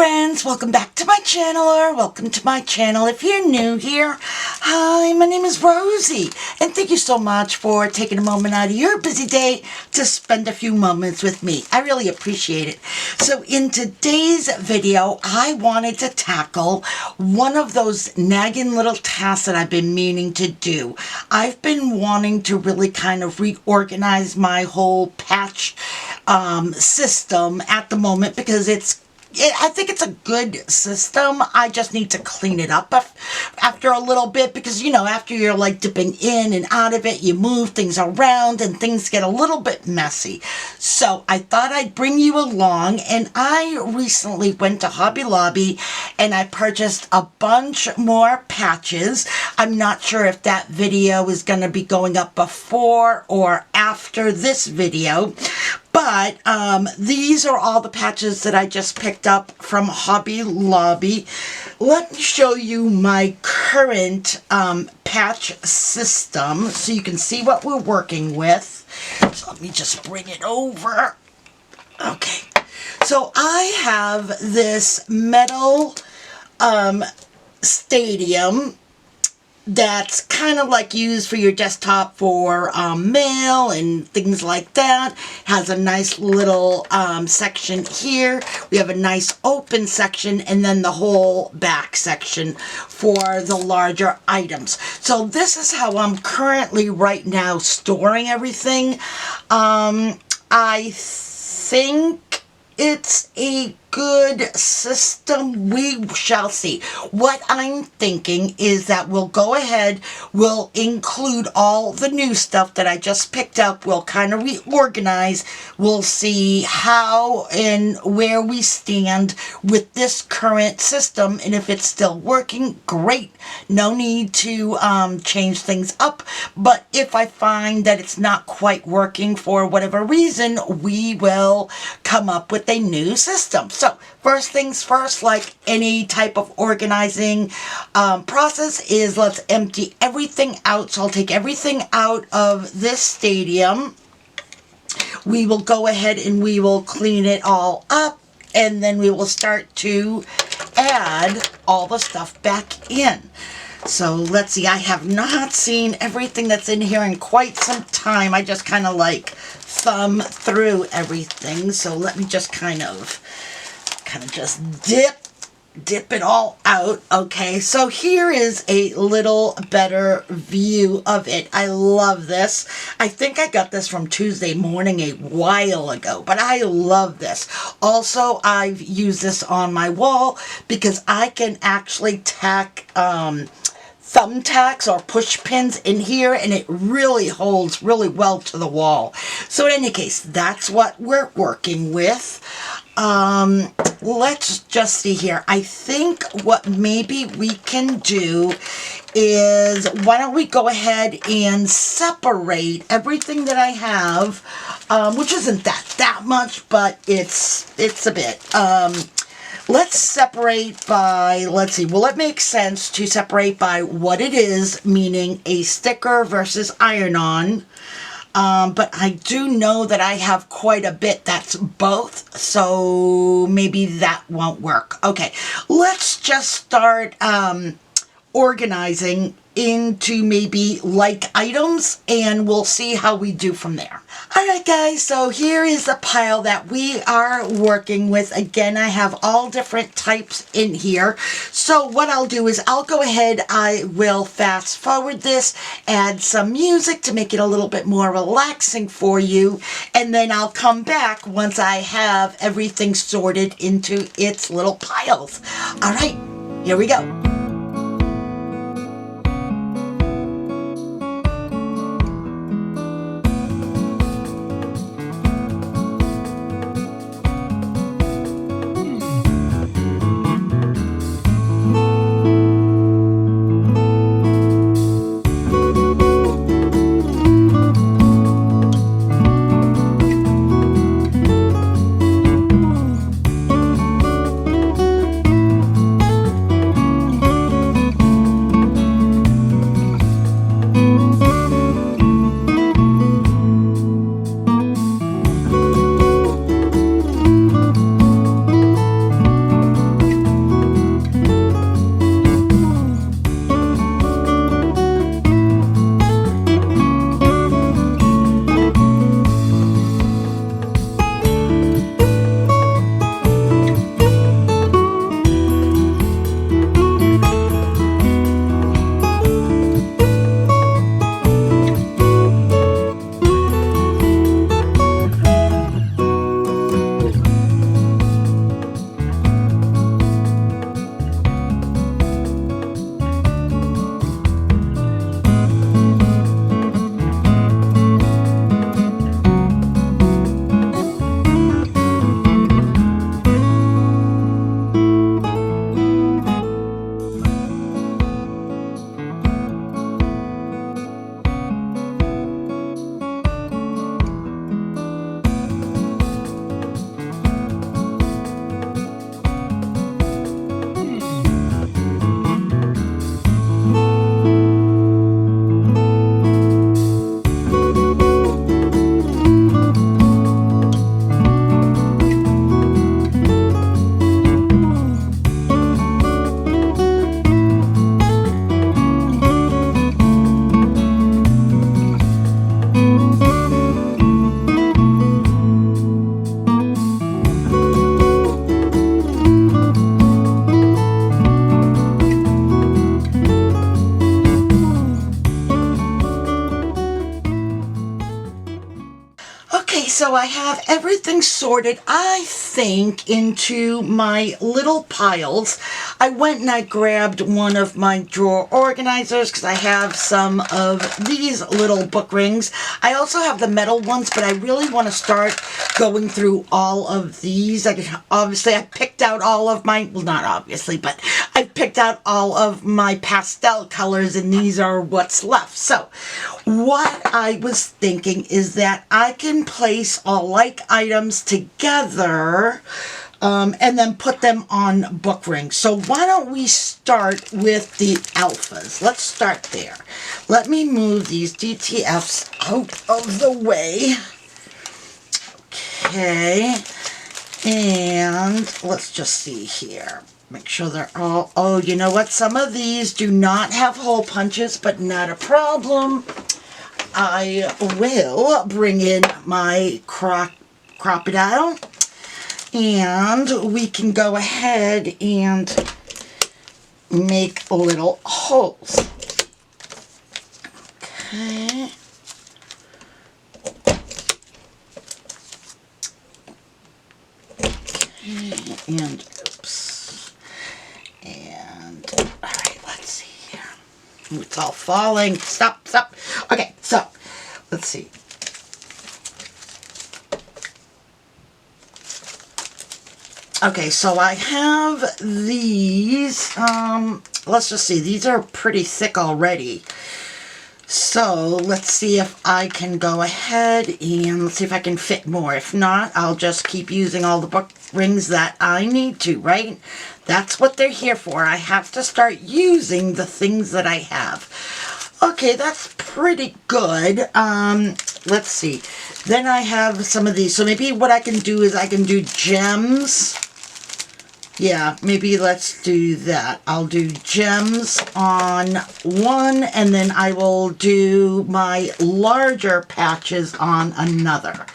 friends, welcome back to my channel, or welcome to my channel if you're new here. Hi, my name is Rosie, and thank you so much for taking a moment out of your busy day to spend a few moments with me. I really appreciate it. So in today's video, I wanted to tackle one of those nagging little tasks that I've been meaning to do. I've been wanting to really kind of reorganize my whole patch system at the moment because I think it's a good system. I just need to clean it up after a little bit because, you know, after you're like dipping in and out of it, you move things around and things get a little bit messy. So I thought I'd bring you along, and I recently went to Hobby Lobby and I purchased a bunch more patches. I'm not sure if that video is going to be going up before or after this video. But these are all the patches that I just picked up from Hobby Lobby. Let me show you my current patch system so you can see what we're working with. So let me just bring it over. Okay. So I have this metal stadium that's kind of like used for your desktop for mail and things like that. Has a nice little section here. We have a nice open section, and then the whole back section for the larger items. So this is how I'm currently right now storing everything. I think it's a good system. We shall see. What I'm thinking is that we'll go ahead, we'll include all the new stuff that I just picked up, we'll kind of reorganize, we'll see how and where we stand with this current system, and if it's still working, great. No need to change things up, but if I find that it's not quite working for whatever reason, we will come up with a new system. So first things first, like any type of organizing process, is let's empty everything out. So I'll take everything out of this stadium. We will go ahead and we will clean it all up, and then we will start to add all the stuff back in. So let's see, I have not seen everything that's in here in quite some time. I just kind of like thumb through everything. So let me just kind of just dip it all out. Okay, so here is a little better view of it. I love this. I think I got this from Tuesday Morning a while ago, but I love this. Also, I've used this on my wall because I can actually tack thumbtacks or push pins in here, and it really holds really well to the wall. So in any case, that's what we're working with. Let's just see here. I think what maybe we can do is, why don't we go ahead and separate everything that I have, which isn't that much, but it's a bit. Let's separate by, let's see, will it make sense to separate by what it is, meaning a sticker versus iron-on? But I do know that I have quite a bit that's both, so maybe that won't work. Okay, let's just start organizing into maybe like items, and we'll see how we do from there. Alright guys, so here is the pile that we are working with. Again, I have all different types in here. So what I'll do is I'll go ahead, I will fast forward this, add some music to make it a little bit more relaxing for you, and then I'll come back once I have everything sorted into its little piles. Alright, here we go. Okay, so I have everything sorted, I think, into my little piles. I went and I grabbed one of my drawer organizers because I have some of these little book rings. I also have the metal ones, but I really want to start going through all of these. Obviously, I picked out all of my, well, not obviously, but I picked out all of my pastel colors, and these are what's left. So what I was thinking is that I can place all like items together and then put them on book rings. So why don't we start with the alphas? Let's start there. Let me move these DTFs out of the way. Okay, and let's just see here. Make sure they're all, oh, you know what? Some of these do not have hole punches, but not a problem. I will bring in my crocodile, and we can go ahead and make little holes. Okay. And oops. And all right, let's see here. It's all falling. Stop, stop. Okay, so let's see. Okay, so I have these. Let's just see. These are pretty thick already. So let's see if I can go ahead and let's see if I can fit more. If not, I'll just keep using all the book rings that I need to, right? That's what they're here for. I have to start using the things that I have. Okay, that's pretty good. Let's see. Then I have some of these. So maybe what I can do is I can do gems. Yeah, maybe let's do that. I'll do gems on one, and then I will do my larger patches on another.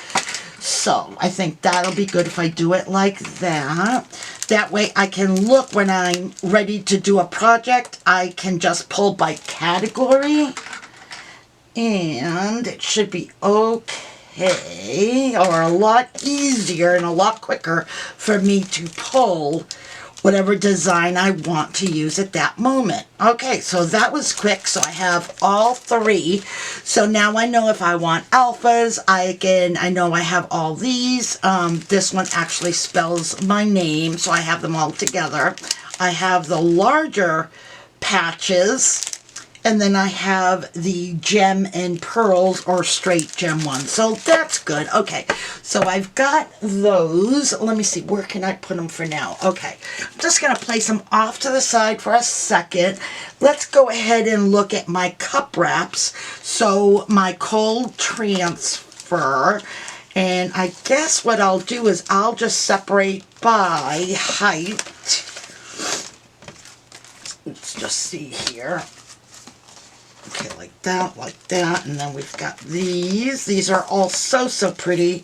So I think that'll be good if I do it like that. That way I can look when I'm ready to do a project. I can just pull by category, and it should be okay, or a lot easier and a lot quicker for me to pull whatever design I want to use at that moment. Okay, so that was quick. So I have all three. So now I know if I want alphas, I know I have all these. This one actually spells my name, so I have them all together. I have the larger patches, and then I have the gem and pearls or straight gem ones. So that's good. Okay, so I've got those. Let me see, where can I put them for now? Okay, I'm just going to place them off to the side for a second. Let's go ahead and look at my cup wraps. So my cold transfer. And I guess what I'll do is I'll just separate by height. Let's just see here. Okay, like that, and then we've got these. These are all so pretty.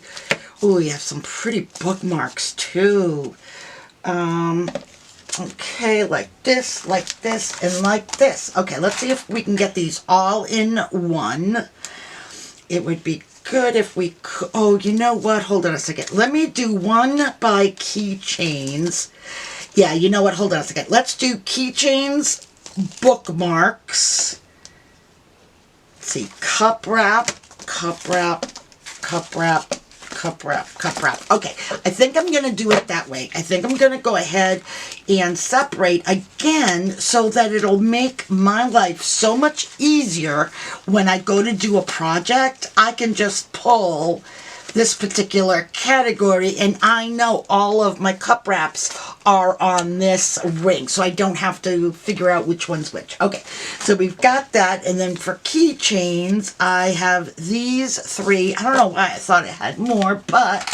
Oh, we have some pretty bookmarks too. Okay, like this, and like this. Okay, let's see if we can get these all in one. It would be good if we could. Oh, you know what? Hold on a second. Let me do one by keychains. Yeah, you know what? Hold on a second. Let's do keychains, bookmarks. See, cup wrap, cup wrap, cup wrap, cup wrap, cup wrap. Okay, I think I'm going to do it that way. I think I'm going to go ahead and separate again so that it'll make my life so much easier when I go to do a project. I can just pull this particular category, and I know all of my cup wraps are on this ring, so I don't have to figure out which one's which. Okay, so we've got that, and then for keychains, I have these three. I don't know why I thought it had more, but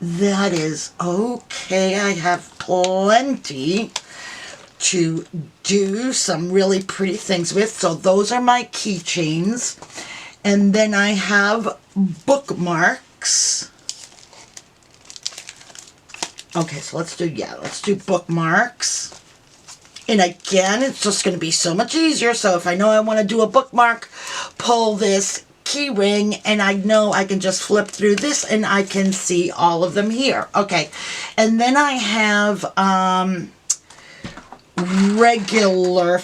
that is okay. I have plenty to do some really pretty things with, so those are my keychains. And then I have bookmarks. Okay, so let's do bookmarks. And again, it's just going to be so much easier. So if I know I want to do a bookmark, pull this key ring, and I know I can just flip through this and I can see all of them here. Okay, and then I have regular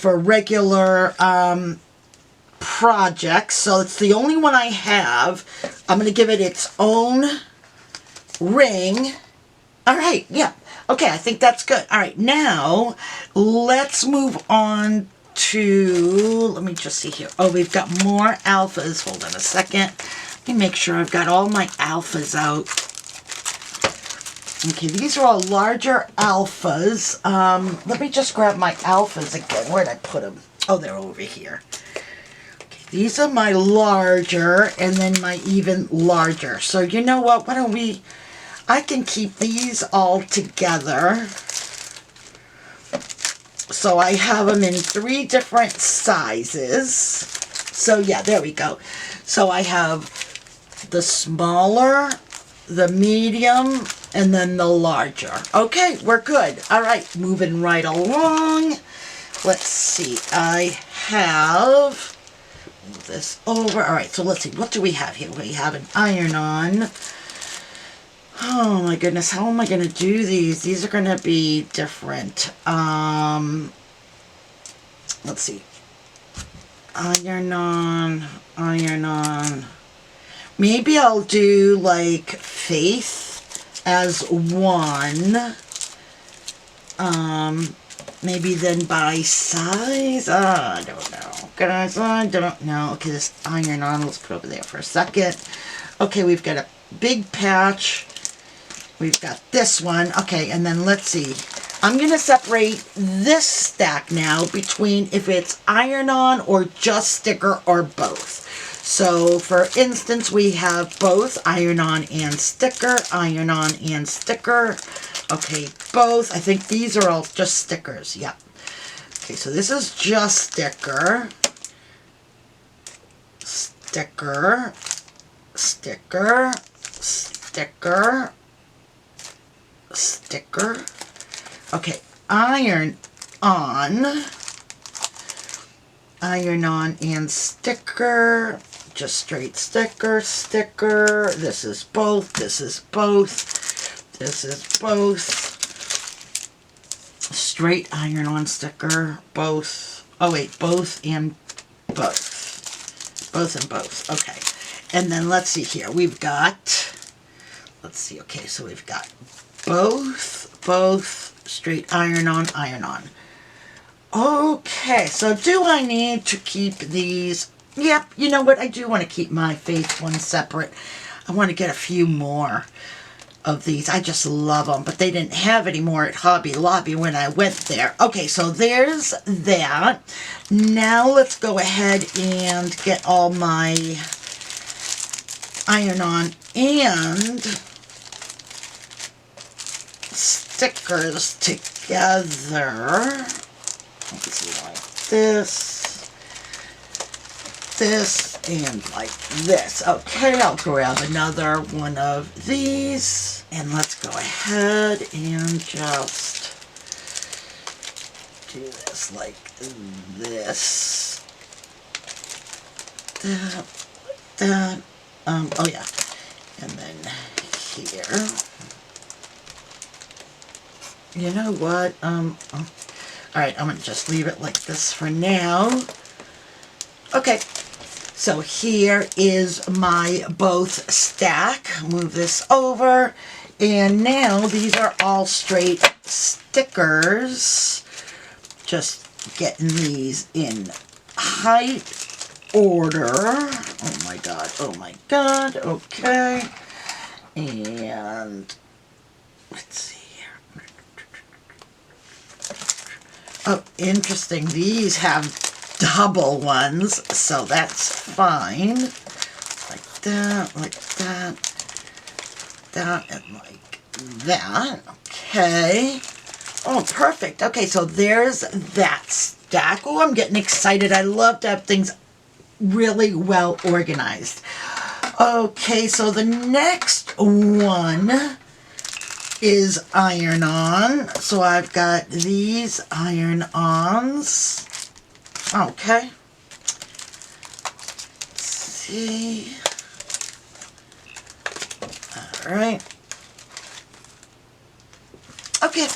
projects, so it's the only one I have. I'm going to give it its own ring. All right, yeah. Okay, I think that's good. All right, now let's move on to, let me just see here. Oh, we've got more alphas. Hold on a second. Let me make sure I've got all my alphas out. Okay, these are all larger alphas. Let me just grab my alphas again. Where'd I put them? Oh, they're over here. Okay, these are my larger, and then my even larger. So you know what? Why don't we, I can keep these all together. So I have them in 3 different sizes. So yeah, there we go. So I have the smaller, the medium, and then the larger. Okay, we're good. All right, moving right along. Let's see, I have, move this over. All right, so let's see, what do we have here? We have an iron-on. Oh my goodness, how am I going to do these? These are going to be different. Let's see. Iron-on, iron-on. Maybe I'll do like Faith as one. Maybe then by size. I don't know. Guys, I don't know. Okay, this iron-on, let's put over there for a second. Okay, we've got a big patch. We've got this one. Okay, and then let's see. I'm going to separate this stack now between if it's iron-on or just sticker or both. So, for instance, we have both iron-on and sticker, iron-on and sticker. Okay, both. I think these are all just stickers. Yep. Okay, so this is just sticker. Sticker. Sticker. Sticker. Sticker. Okay, iron-on. Iron-on and sticker. Just straight sticker, sticker. This is both, this is both, this is both. Straight iron-on sticker, both. Oh wait, both and both. Both and both, okay. And then let's see here, we've got, let's see, okay, so we've got both, straight iron-on, iron-on. Okay, so do I need to keep these? Yep, you know what? I do want to keep my Faith one separate. I want to get a few more of these. I just love them, but they didn't have any more at Hobby Lobby when I went there. Okay, so there's that. Now let's go ahead and get all my iron-on and stickers together. Let's see, like this, and like this. Okay, I'll grab another one of these, and let's go ahead and just do this like this. That, oh yeah, and then here. You know what, alright, I'm going to just leave it like this for now. Okay, so here is my both stack. Move this over. And now these are all straight stickers. Just getting these in height order. Oh my god, oh my god. Okay. And let's see. Oh, interesting. These have double ones, so that's fine. Like that, and like that. Okay. Oh, perfect. Okay, so there's that stack. Oh, I'm getting excited. I love to have things really well organized. Okay, so the next one is iron-on. So I've got these iron-ons. Okay. Let's see. All right. Okay.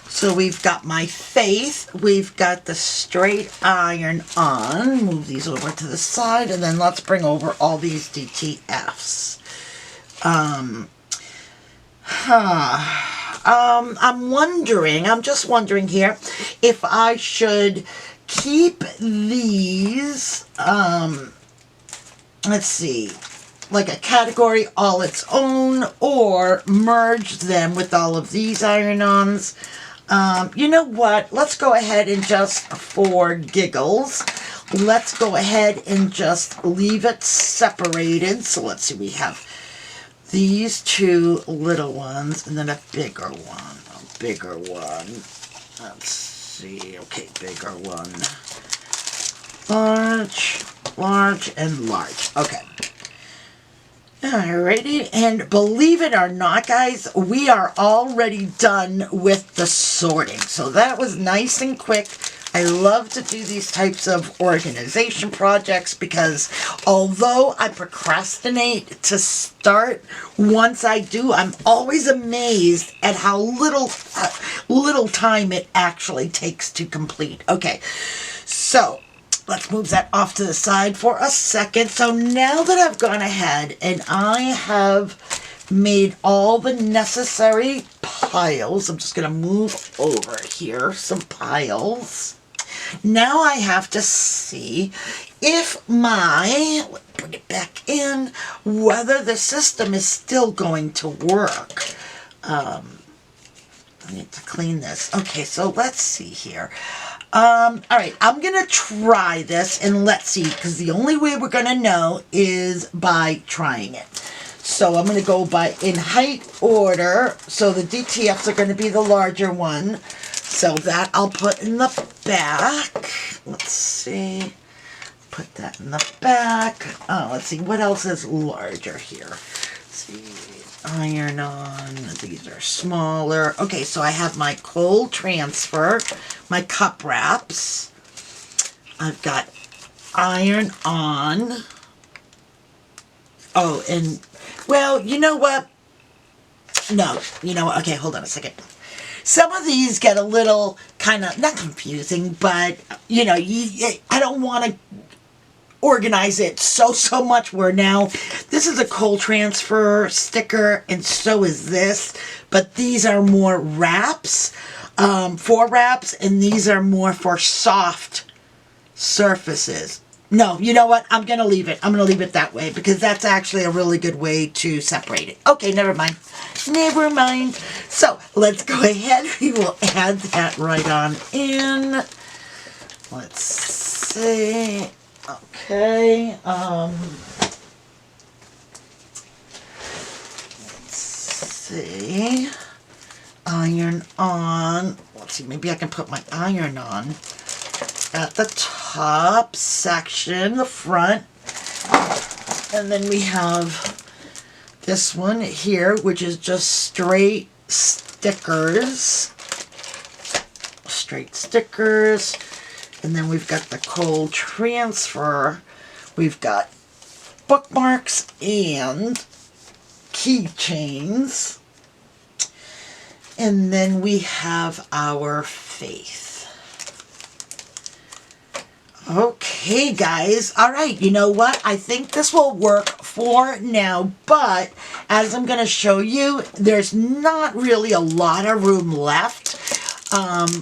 So we've got my Faith. We've got the straight iron on. Move these over to the side, and then let's bring over all these DTFs. I'm just wondering here if I should keep these, let's see, like a category all its own, or merge them with all of these iron-ons. You know what? Let's go ahead and just, for giggles, let's go ahead and just leave it separated. So let's see, we have these two little ones, and then a bigger one. A bigger one. Let's see. Okay, bigger one. Large, large, and large. Okay. Alrighty, and believe it or not, guys, we are already done with the sorting. So that was nice and quick. I love to do these types of organization projects because although I procrastinate to start, once I do, I'm always amazed at how little time it actually takes to complete. Okay, so let's move that off to the side for a second. So now that I've gone ahead and I have made all the necessary piles, I'm just going to move over here some piles. Now I have to see if put it back in, whether the system is still going to work. I need to clean this. Okay, so let's see here. All right, I'm going to try this and let's see, because the only way we're going to know is by trying it. So I'm going to go in height order. So the DTFs are going to be the larger one. So that I'll put in the back. Let's see. Put that in the back. Oh, let's see. What else is larger here? Let's see. Iron on. These are smaller. Okay, so I have my cold transfer, my cup wraps. I've got iron on. Oh, and, well, you know what? No, you know what? Okay, hold on a second. Some of these get a little kind of, not confusing, but, you know, I don't want to organize it so much where now this is a cold transfer sticker and so is this, but these are more wraps, for wraps, and these are more for soft surfaces. No, you know what? I'm going to leave it. I'm going to leave it that way because that's actually a really good way to separate it. Okay, never mind. Never mind. So, let's go ahead. We will add that right on in. Let's see. Okay. Let's see. Iron on. Let's see. Maybe I can put my iron on at the top section, the front. And then we have this one here, which is just straight stickers. Straight stickers. And then we've got the cold transfer. We've got bookmarks and keychains. And then we have our Faith. Okay, guys. All right, you know what? I think this will work for now, but as I'm going to show you, there's not really a lot of room left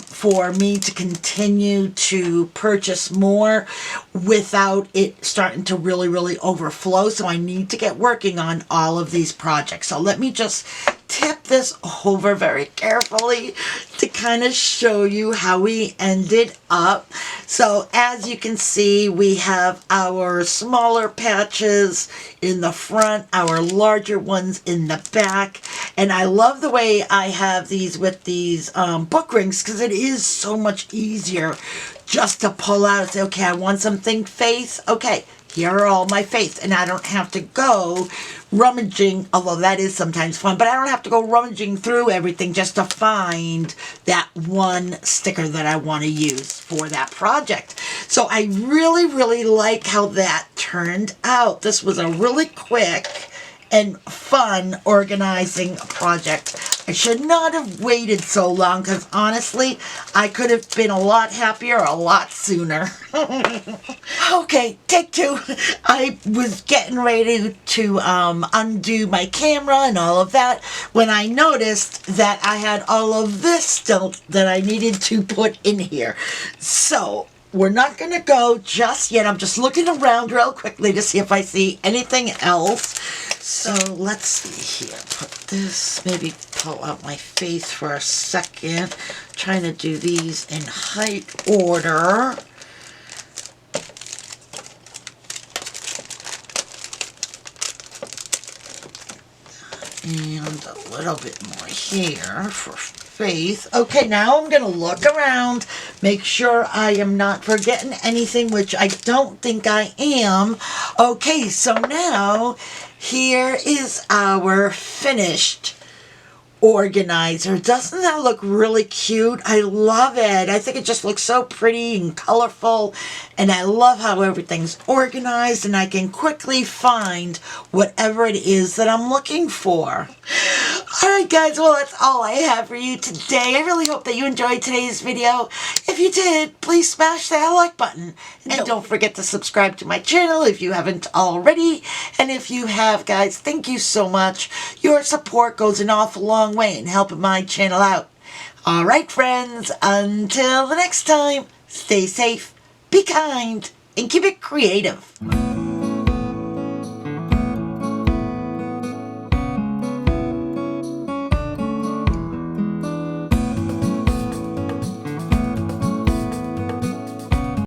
for me to continue to purchase more without it starting to really overflow. So I need to get working on all of these projects. So let me just tip this over very carefully to kind of show you how we ended up. So as you can see, we have our smaller patches in the front, our larger ones in the back, and I love the way I have these with these book rings because it is so much easier just to pull out and say, okay, I want something Faith. Okay, here are all my faiths, and I don't have to go rummaging, although that is sometimes fun, but I don't have to go rummaging through everything just to find that one sticker that I want to use for that project. So I really, really like how that turned out. This was a really quick and fun organizing project. I should not have waited so long, because honestly, I could have been a lot happier a lot sooner. Okay, take two. I was getting ready to undo my camera and all of that when I noticed that I had all of this still that I needed to put in here. So we're not going to go just yet. I'm just looking around real quickly to see if I see anything else. So let's see here. Put this, maybe pull out my face for a second. Trying to do these in height order. And a little bit more here for faith. Okay, now I'm going to look around, make sure I am not forgetting anything, which I don't think I am. Okay, so now here is our finished organizer. Doesn't that look really cute? I love it. I think it just looks so pretty and colorful, and I love how everything's organized, and I can quickly find whatever it is that I'm looking for. Alright guys, well that's all I have for you today. I really hope that you enjoyed today's video. If you did, please smash that like button. And don't forget to subscribe to my channel if you haven't already. And if you have, guys, thank you so much. Your support goes an awful long way in helping my channel out. Alright friends, until the next time, stay safe, be kind, and keep it creative.